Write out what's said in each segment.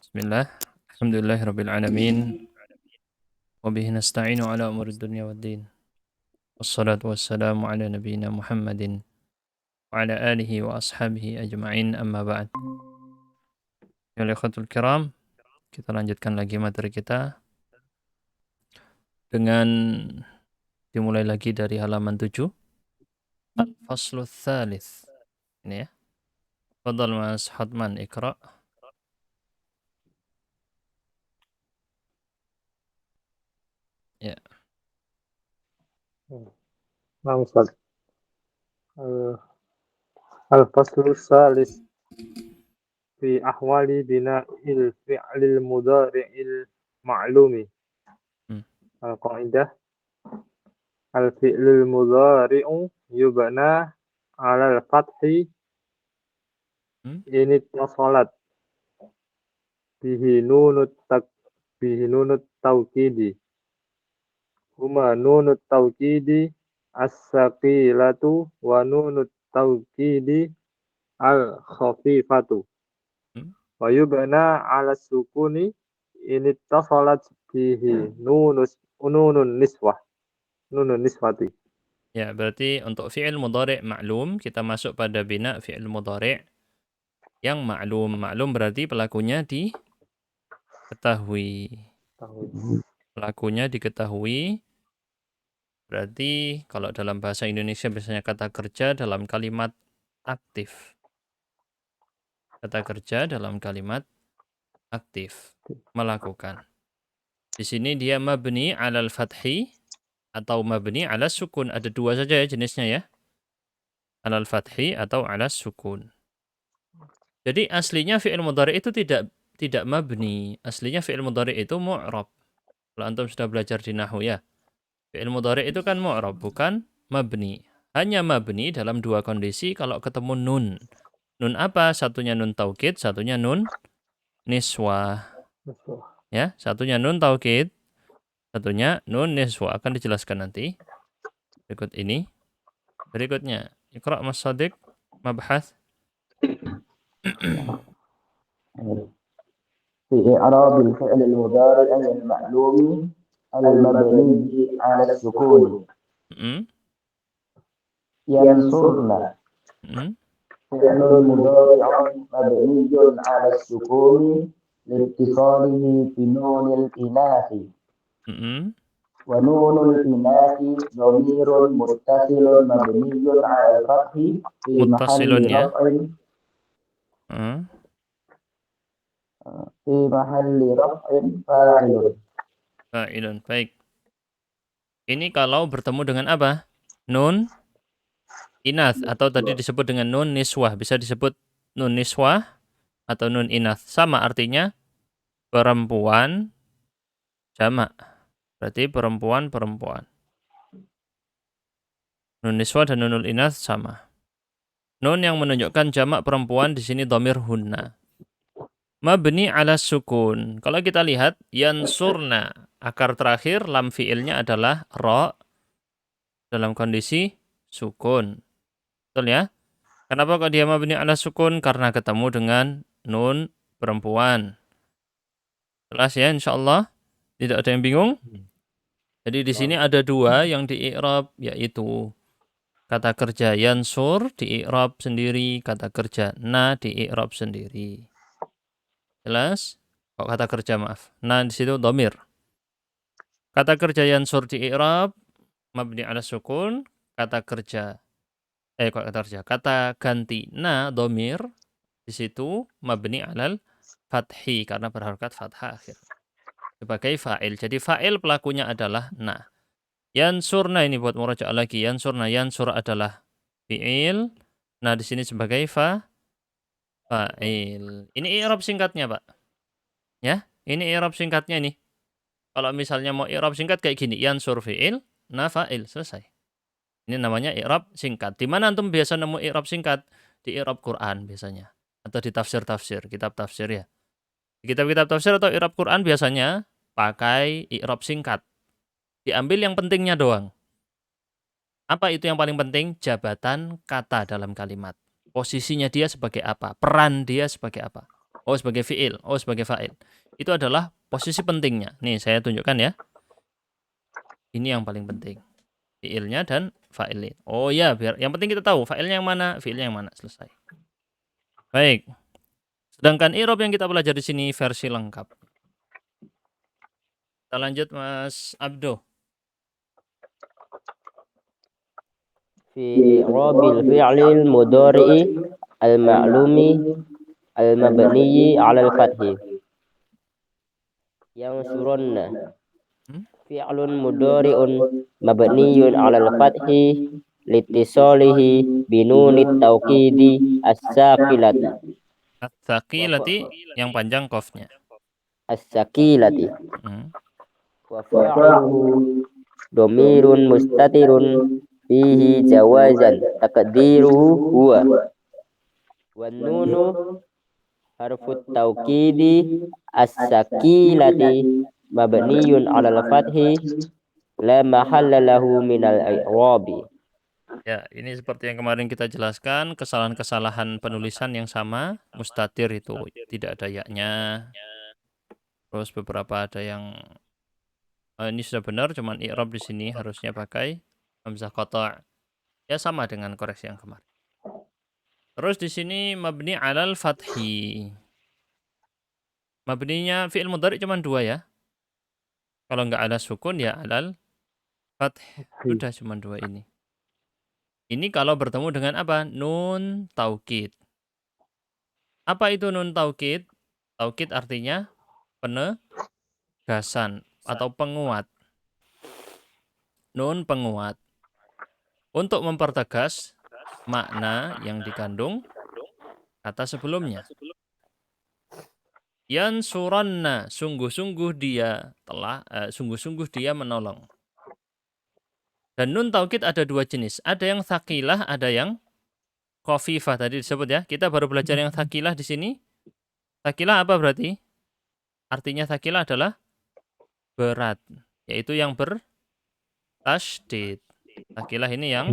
Bismillah. Alhamdulillahirabbil alamin. Wa bihi nasta'inu ala umurid dunya waddin. Wassalatu wassalamu ala nabiyyina Muhammadin wa ala alihi wa ashabihi ajma'in amma ba'd. Ya ikhwatul kiram, kita lanjutkan lagi materi kita dengan dimulai lagi dari halaman 7. Al-faslu tsalits. Ini ya. Fadhal Mas Hadman Iqra. Ya. نعم أستاذ. الفصل الثالث في أحوال بناء الفعل المضارع المعلوم. القاعدة: الفعل المضارع يبنى على الفتح إن اتصلت به نون التوكيد هما نون التوكيد الثقيلة ونون التوكيد الخفيفة ويبنى على السكون إن اتصلت به نون النسوة. Ya, berarti untuk fi'il mudhari' ma'lum kita masuk pada bina fi'il mudhari' yang ma'lum. Ma'lum berarti pelakunya diketahui. Pelakunya diketahui. Berarti kalau dalam bahasa Indonesia biasanya kata kerja dalam kalimat aktif. Kata kerja dalam kalimat aktif. Melakukan. Di sini dia mabni 'alal fathi atau mabni 'alas sukun. Ada dua saja ya jenisnya ya. 'Alal fathi atau 'alas sukun. Jadi aslinya fi'il mudhari' itu tidak mabni. Aslinya fi'il mudhari' itu mu'rab. Kalau antum sudah belajar di nahwu ya. Fi'il mudhari' itu kan mu'rab, bukan mabni. Hanya mabni dalam dua kondisi kalau ketemu nun. Nun apa? Satunya nun taukid, satunya nun niswah. Ya, satunya nun taukid, satunya nun niswah. Akan dijelaskan nanti. Berikut ini. Berikutnya, Iqra' Mas Shadiq, mabhath. في إعراب الفعل المضارع المعلوم المبني على السكون ينصرن فعل مضارع مبني على السكون لاتصاله بنون الإناث ونون الإناث ضمير متصل مبني على الفتح في محل رفع في محل رفع fa'ilun. Baik. Ini kalau bertemu dengan apa? Nun inath atau tadi disebut dengan nun niswah. Bisa disebut nun niswah atau nun inath. Sama artinya perempuan jamak. Berarti perempuan-perempuan. Nun niswah dan nunul inath sama. Nun yang menunjukkan jamak perempuan di sini dhamir hunna. Mabni ala sukun. Kalau kita lihat yansurna, akar terakhir lam fiilnya adalah ra dalam kondisi sukun. Betul ya? Kenapa kok dia mabni ala sukun? Karena ketemu dengan nun perempuan. Jelas ya insyaallah? Tidak ada yang bingung? Jadi di sini ada dua yang di-i'rab, yaitu kata kerja yansur di-i'rab sendiri, kata kerja na di-i'rab sendiri. Jelas? Kok kata kerja maaf. Na di situ dhamir. Kata kerja yansur di-i'rab mabni ala sukun, kata ganti na dhamir di situ mabni alal fathi karena berharokat fathah akhir. Sebagai fa'il. Jadi fa'il pelakunya adalah na. Yansurna ini buat murajaah lagi. Yansurna, yansur adalah fi'il. Nah di sini sebagai fa'il. Ini i'rab singkatnya, Pak. Ya, ini i'rab singkatnya nih. Kalau misalnya mau i'rab singkat kayak gini, yansur fi'il, na fa'il, selesai. Ini namanya i'rab singkat. Di mana antum biasa nemu i'rab singkat? Di i'rab Quran biasanya. Atau di tafsir-tafsir, kitab tafsir ya. Di kitab-kitab tafsir atau i'rab Quran biasanya pakai i'rab singkat. Diambil yang pentingnya doang. Apa itu yang paling penting? Jabatan kata dalam kalimat. Posisinya dia sebagai apa? Peran dia sebagai apa? O sebagai fi'il, O sebagai fa'il. Itu adalah posisi pentingnya. Nih saya tunjukkan ya. Ini yang paling penting. Fi'ilnya dan fa'ilnya. Oh ya, biar yang penting kita tahu fa'ilnya yang mana, fi'ilnya yang mana. Selesai. Baik. Sedangkan i'rab yang kita belajar di sini versi lengkap. Kita lanjut Mas Abdo. في إعراب الفعل المضارع المعلوم المبني على الفتح ينصرن فعل مضارع مبني على الفتح لاتصاله بنون التوكيد الساكنة Ats-tsaqilati yang panjang qafnya. السكيلة Hmm. وفاعله ضمير مستتر فيه جوازا تقديره هو والنون حرف التوكيد السكيلة مبني على الفتح لا محل له من الإعراب. Ya, ini seperti yang kemarin kita jelaskan, kesalahan-kesalahan penulisan yang sama, mustatir itu tidak ada yaknya. Terus beberapa ada yang ini sudah benar, cuman i'rab di sini harusnya pakai hamzah qata'. Ya sama dengan koreksi yang kemarin. Terus di sini mabni 'alal fathi. Mabninya fi'il mudhari cuma 2 ya. Kalau nggak ada sukun ya 'alal fath. Sudah cuma 2 ini. Ini kalau bertemu dengan apa? Nun taukid. Apa itu nun taukid? Taukid artinya penegasan atau penguat. Nun penguat. Untuk mempertegas makna yang dikandung kata sebelumnya. Yansuranna, sungguh-sungguh dia menolong. Dan nun taukid ada 2 jenis. Ada yang tsaqilah, ada yang khafifah tadi disebut ya. Kita baru belajar yang tsaqilah di sini. Tsaqilah apa berarti? Artinya tsaqilah adalah berat, yaitu yang bertasydid. Tsaqilah ini yang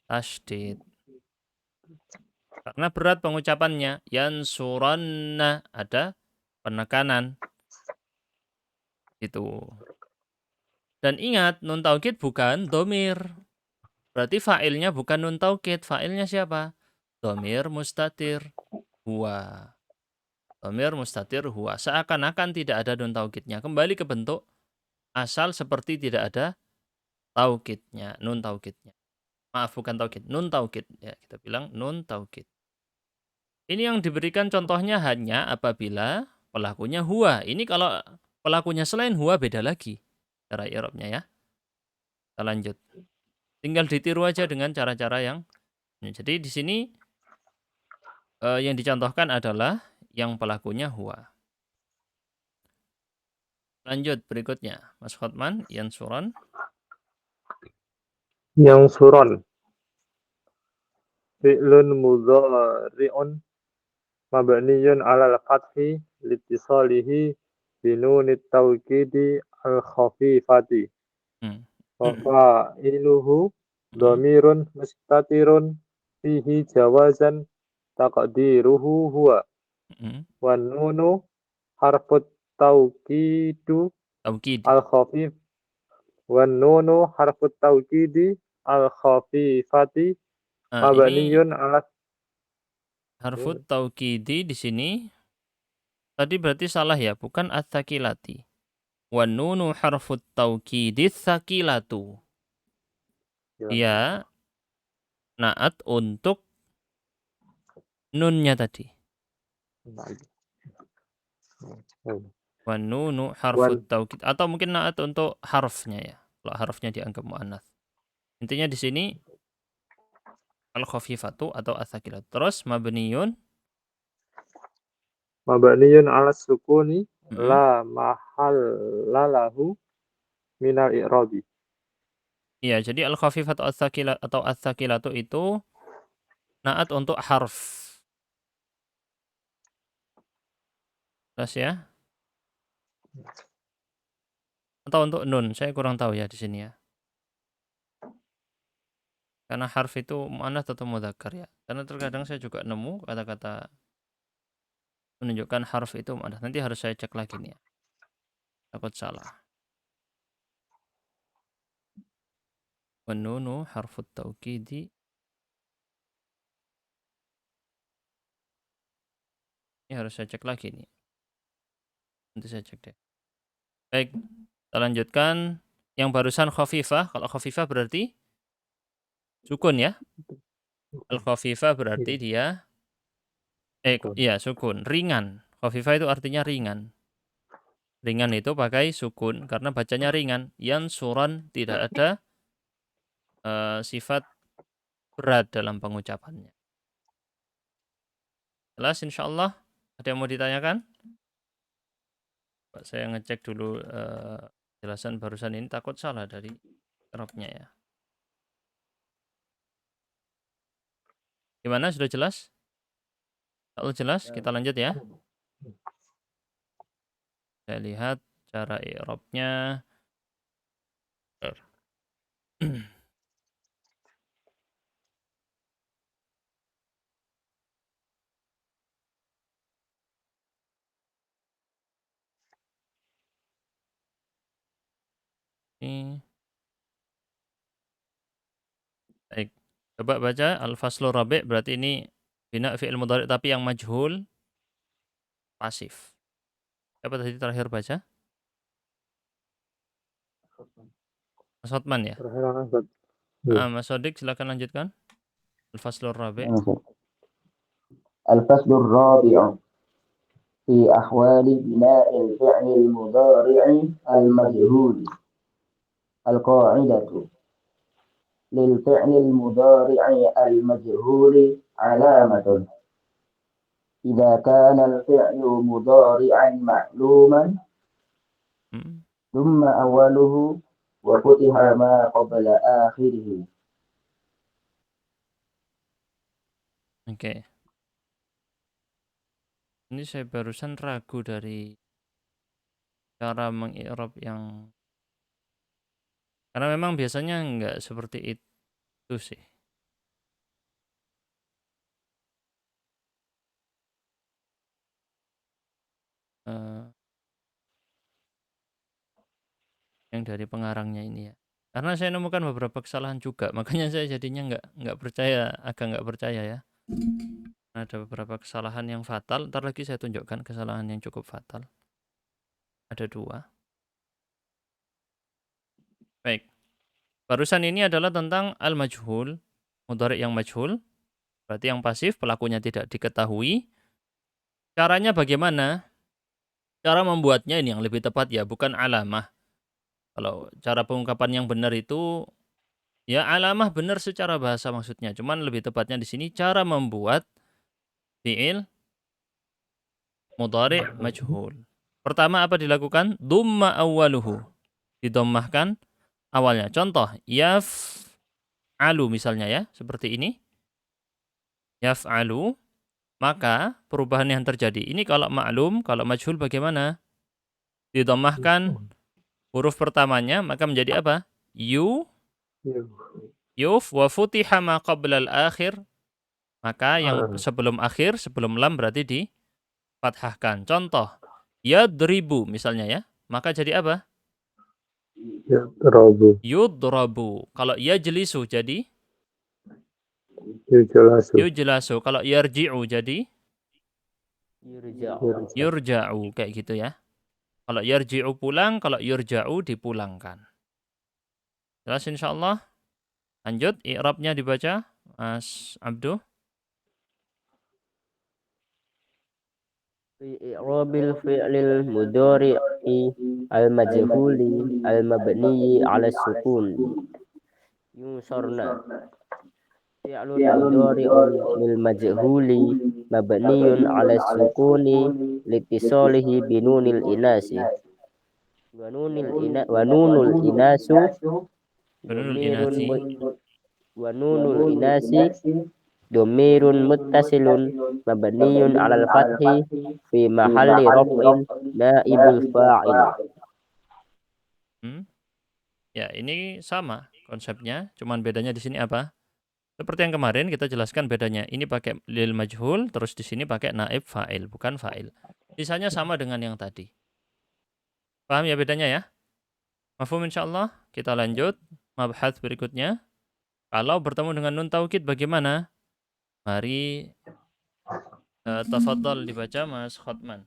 tasydid. Karena berat pengucapannya. Yansuranna, ada penekanan. Itu. Dan ingat, nun taukid bukan domir. Berarti fa'ilnya bukan nun taukid. Fa'ilnya siapa? Domir mustatir. Huwa. Domir mustatir huwa. Seakan-akan tidak ada nun taukidnya. Kembali ke bentuk asal seperti tidak ada taukidnya. Nun taukidnya. Maaf, bukan taukid. Nun taukid. Ya, kita bilang nun taukid. Ini yang diberikan contohnya hanya apabila pelakunya huwa. Ini kalau pelakunya selain huwa beda lagi. Cara i'rabnya ya. Kita lanjut. Tinggal ditiru aja dengan cara-cara yang jadi di sini yang dicontohkan adalah yang pelakunya huwa. Lanjut berikutnya, Mas Khotman, yansuran. Yansuran. Fi'lun mudhari'un mabniyun 'alal fathi litisalihi binunit tawkidi al-khafifati. Wa fa'iluhu dhamirun mustatirun fihi jawazan taqdiruhu huwa. Wa nunu harfut tawkidu Taukid. al-khafif. Wa nunu harfut tawkidi al-khafifati mabniyun 'ala Harfut taukidi di sini tadi berarti salah ya, bukan ats-tsaqilati. Wa nunu harfut taukidi tsaqilatu. Dia naat untuk nunnya tadi. Wa nunu harfut taukid atau mungkin naat untuk harfnya ya. Kalau harfnya dianggap muannats. Intinya di sini al-khafifatu atau ats-tsaqilatu. Terus mabniyun 'ala sukuni la mahalla lahu minal i'rabi. Iya, jadi al-khafifatu atau ats-tsaqilatu itu naat untuk harf. Terus ya. Atau untuk nun, saya kurang tahu ya di sini ya. Karena harf itu muannats atau mudzakkar ya. Karena terkadang saya juga nemu kata-kata menunjukkan harf itu mu'annas. Nanti harus saya cek lagi nih ya. Takut salah. Wan nunu harfut taukidi. Ini harus saya cek lagi nih. Nanti saya cek deh. Baik, kita lanjutkan. Yang barusan khafifah. Kalau khafifah berarti sukun ya. Al-khafifah berarti dia Sukun. iya sukun, ringan. Khafifah itu artinya ringan. Ringan itu pakai sukun karena bacanya ringan. Yansuran tidak ada sifat berat dalam pengucapannya. Jelas insyaallah? Ada yang mau ditanyakan? Saya ngecek dulu jelasan barusan ini, takut salah dari i'rabnya ya. Gimana, sudah jelas? Kalau jelas kita lanjut ya. Saya lihat cara i'rabnya. Ini. Baik. Coba baca al-faslur rabi' berarti ini bina fi'il mudhari' tapi yang majhul pasif. Siapa tadi terakhir baca? Mas Hotman ya? Terakhir Ustaz. Mas Sodik silakan lanjutkan. Al-faslur rabi'. الفصل الرابع في أحوال بناء الفعل المضارع المجهول. القاعدة للفعل المضارع المجهول علامة إذا كان الفعل مضارعا معلوما ثم أوله وفتح ما قبل آخره. Oke. Ini saya barusan ragu dari cara mengi'rab yang, karena memang biasanya enggak seperti itu sih. Yang dari pengarangnya ini ya. Karena saya nemukan beberapa kesalahan juga, makanya saya jadinya enggak percaya, agak enggak percaya ya. Ada beberapa kesalahan yang fatal, ntar lagi saya tunjukkan kesalahan yang cukup fatal. Ada 2. Baik. Barusan ini adalah tentang al-majhul, mudhari' yang majhul, berarti yang pasif, pelakunya tidak diketahui. Caranya bagaimana? Cara membuatnya ini yang lebih tepat ya, bukan alamah. Kalau cara pengungkapan yang benar itu, ya alamah benar secara bahasa maksudnya. Cuman lebih tepatnya di sini cara membuat fi'il mudhari' majhul. Pertama apa dilakukan? Dumma awwaluhu. Didommahkan awalnya. Contoh, yaf'alu misalnya ya, seperti ini. Yaf'alu, maka perubahan yang terjadi. Ini kalau ma'lum, kalau majhul bagaimana? Didommahkan huruf pertamanya, maka menjadi apa? Yuf wa futiha ma qablal akhir. Maka yang sebelum akhir, sebelum lam berarti difathahkan. Contoh, yadribu misalnya ya. Maka jadi apa? Yudrabu. Kalau yajlisu jadi? Yujlasu. Kalau yarji'u jadi? Yurja'u. Kayak gitu ya. Kalau yarji'u pulang, kalau yurja'u dipulangkan. Jelas insyaallah? Lanjut, i'rabnya dibaca, Mas Abduh. Fi i'rabil fi'lil mudhari'i al-majhuli al-mabniyi 'ala sukun. Yusarna. Fi'lun mudhari'un lil majhuli mabniyun 'ala sukuni litisalihi binunil inasi. Wa nunul inasu domirun muttasilun mabniyun 'alal fathi fi mahalli raf'in naibul fa'il. Ya, ini sama konsepnya, cuman bedanya di sini apa? Seperti yang kemarin kita jelaskan bedanya. Ini pakai lil majhul, terus di sini pakai naib fa'il, bukan fa'il. Sisanya sama dengan yang tadi. Paham ya bedanya ya? Mafhum insyaallah. Kita lanjut mabhath berikutnya. Kalau bertemu dengan nun taukid bagaimana? Mari tafadhal dibaca Mas Khotman.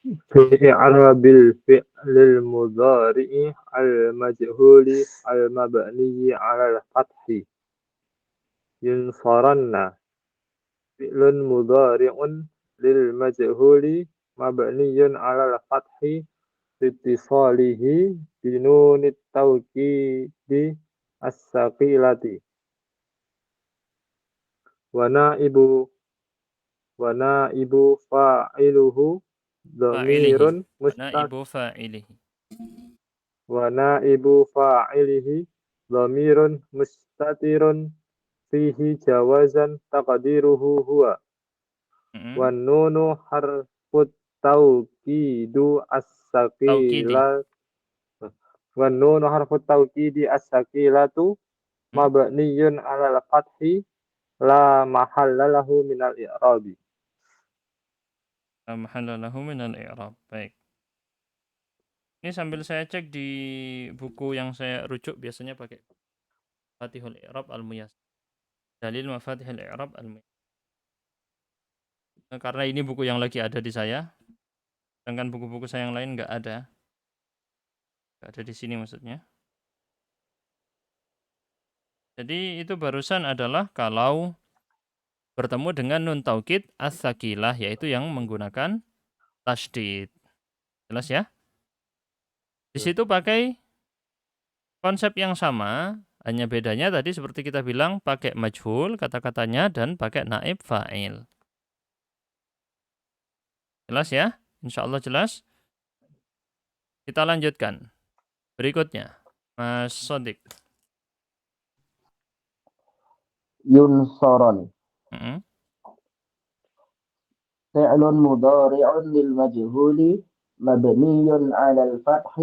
في إعراب الفعل المضارع المجهول المبني على الفتح ينصرن فعل مضارع للمجهول مبني على الفتح لاتصاله بنون التوكيد الثقيلة ونائب فاعله ضمير Naibu fa'ilihi. ونائب فاعله ضمير مستتر فيه جوازا تقديره هو والنون حرف التوكيد الثقيلة والنون حرف التوكيد الثقيلة مبني على الفتح لا محل له من الإعراب. La mahalla lahu minal i'rab. Baik. Ini sambil saya cek di buku yang saya rujuk biasanya pakai Mafatihul I'rab Al-Muyassar. Dalil Mafatihul I'rab Al-Muyassar. Nah, karena ini buku yang lagi ada di saya, sedangkan buku-buku saya yang lain nggak ada. Nggak ada di sini maksudnya. Jadi itu barusan adalah kalau bertemu dengan nun taukid as-sakilah, yaitu yang menggunakan tasydid. Jelas ya? Di situ pakai konsep yang sama, hanya bedanya tadi seperti kita bilang pakai majhul kata-katanya dan pakai naib fa'il. Jelas ya? Insya Allah jelas. Kita lanjutkan. Berikutnya, Mas Sodik. ينصرن Mm-mm. فعل مضارع للمجهول مبني على الفتح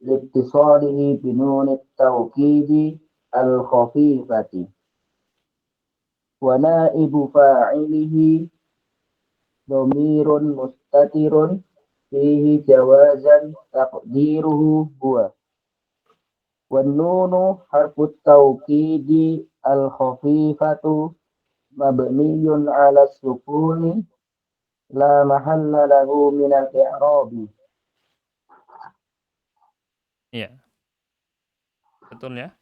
لاتصاله بنون التوكيد الخفيفة ونائب فاعله ضمير مستتر فيه جوازا تقديره هو والنون حرف التوكيد الخفيفة مبني على السكون لا محل له من الإعراب. Iya. Betul ya?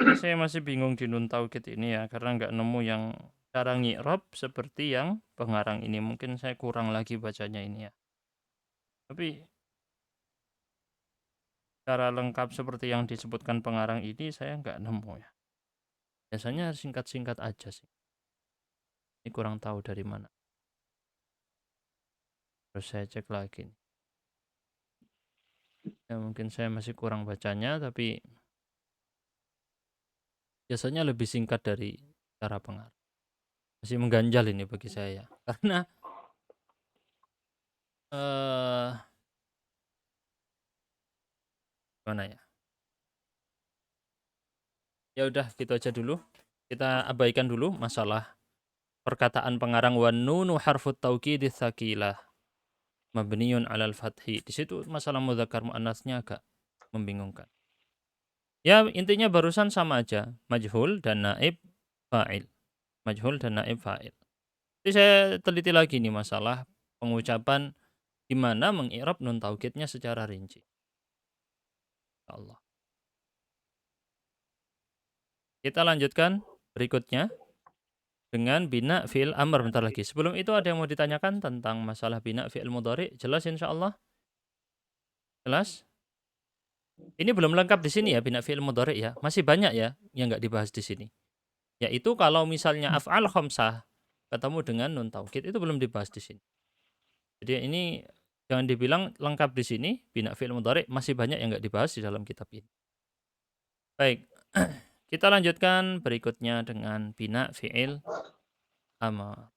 Ini saya masih bingung di nun taukid ini ya, karena nggak nemu yang cara ngi'rab seperti yang pengarang ini. Mungkin saya kurang lagi bacanya ini ya. Tapi cara lengkap seperti yang disebutkan pengarang ini saya nggak nemu ya. Biasanya singkat-singkat aja sih. Ini kurang tahu dari mana. Terus saya cek lagi nih. Ya mungkin saya masih kurang bacanya, tapi biasanya lebih singkat dari cara pengarang. Masih mengganjal ini bagi saya. Karena mana ya? Ya udah gitu aja dulu. Kita abaikan dulu masalah perkataan pengarang wa nunu harfut taukid tsaqilah mabniun 'alal fathi. Di situ masalah mudzakkar muannasnya agak membingungkan. Ya intinya barusan sama aja, majhul dan naib fa'il. Majhul dan naib fa'il. Jadi saya teliti lagi nih masalah pengucapan di mana mengi'rab nun taukidnya secara rinci. Allah. Kita lanjutkan berikutnya dengan bina fi'il amr bentar lagi. Sebelum itu ada yang mau ditanyakan tentang masalah bina fi'il mudhari? Jelas insyaallah? Jelas? Ini belum lengkap di sini ya bina fi'il mudhari ya. Masih banyak ya yang nggak dibahas di sini. Yaitu kalau misalnya af'al khamsah ketemu dengan nun taukid itu belum dibahas di sini. Jadi ini jangan dibilang lengkap di sini bina fi'il mudhari, masih banyak yang nggak dibahas di dalam kitab ini. Baik. Kita lanjutkan berikutnya dengan bina fi'il amr.